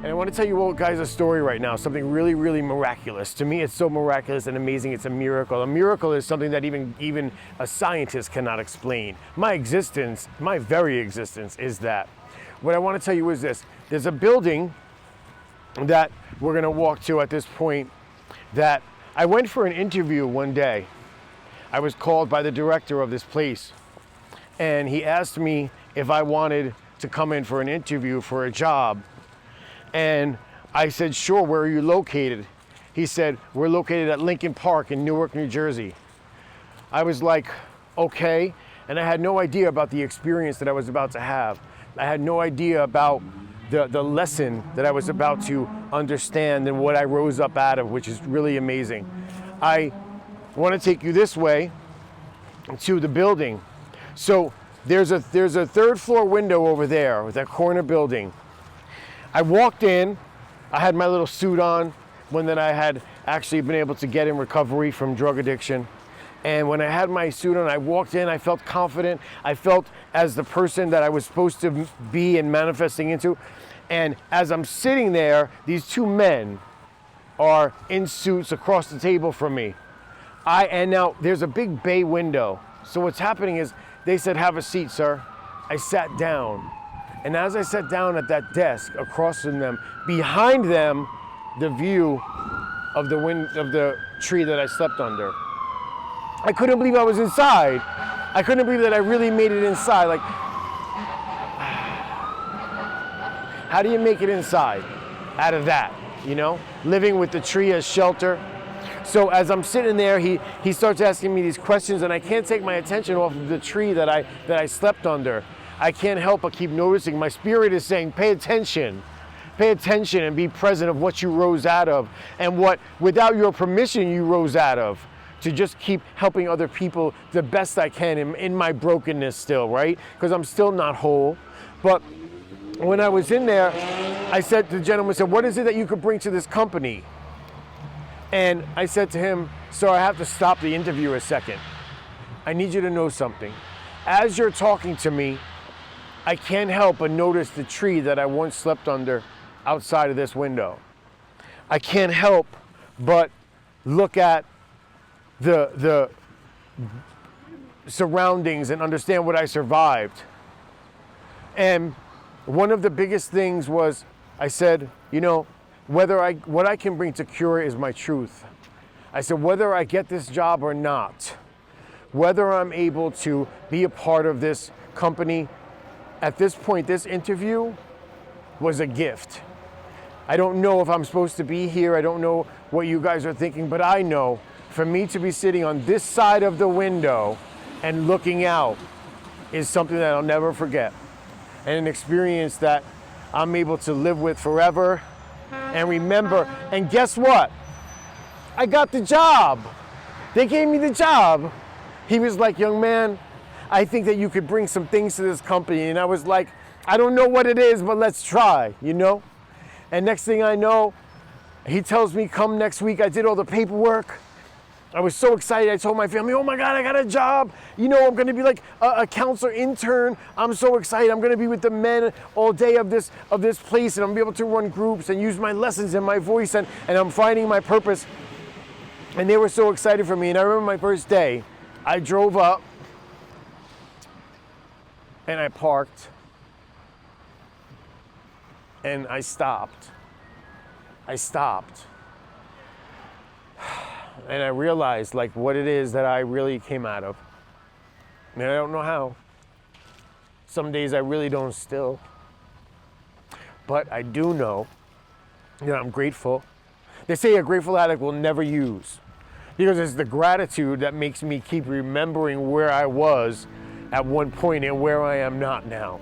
And I want to tell you all guys a story right now, something really, really miraculous. To me, it's so miraculous and amazing, it's a miracle. A miracle is something that even a scientist cannot explain. My existence, my very existence is that. What I want to tell you is this. There's a building that we're going to walk to at this point that I went for an interview one day. I was called by the director of this place, and he asked me if I wanted to come in for an interview for a job. And I said, sure, where are you located? He said, we're located at Lincoln Park in Newark, New Jersey. I was like, okay. And I had no idea about the experience that I was about to have. I had no idea about the lesson that I was about to understand and what I rose up out of, which is really amazing. I want to take you this way to the building. So there's a third floor window over there with that corner building. I walked in, I had my little suit on, one that I had actually been able to get in recovery from drug addiction. And when I had my suit on, I walked in, I felt confident. I felt as the person that I was supposed to be and manifesting into. And as I'm sitting there, these two men are in suits across the table from me. And now there's a big bay window. So what's happening is they said, have a seat, sir. I sat down. And as I sat down at that desk across from them, behind them, the view of the tree that I slept under. I couldn't believe I was inside. I couldn't believe that I really made it inside. Like, how do you make it inside out of that, you know? Living with the tree as shelter. So as I'm sitting there, he starts asking me these questions, and I can't take my attention off of the tree that I slept under. I can't help but keep noticing. My spirit is saying, pay attention and be present of what you rose out of and what, without your permission, you rose out of, to just keep helping other people the best I can in my brokenness still, right? Because I'm still not whole. But when I was in there, I said to the gentleman, what is it that you could bring to this company? And I said to him, sir, I have to stop the interview a second. I need you to know something. As you're talking to me, I can't help but notice the tree that I once slept under outside of this window. I can't help but look at the surroundings and understand what I survived. And one of the biggest things was, I said, you know, what I can bring to Cura is my truth. I said, whether I get this job or not, whether I'm able to be a part of this company, at this point, this interview was a gift. I don't know if I'm supposed to be here. I don't know what you guys are thinking, but I know for me to be sitting on this side of the window and looking out is something that I'll never forget. And an experience that I'm able to live with forever and remember. And guess what? I got the job. They gave me the job. He was like, young man, I think that you could bring some things to this company. And I was like, I don't know what it is, but let's try, you know? And next thing I know, he tells me, come next week. I did all the paperwork. I was so excited. I told my family, oh my God, I got a job. You know, I'm gonna be like a counselor intern. I'm so excited. I'm gonna be with the men all day of this place, and I'm gonna be able to run groups and use my lessons and my voice, and I'm finding my purpose. And they were so excited for me. And I remember my first day, I drove up and I parked and I stopped. And I realized like what it is that I really came out of. And I don't know how. Some days I really don't still. But I do know that I'm grateful. They say a grateful addict will never use. Because it's the gratitude that makes me keep remembering where I was at one point and where I am not now.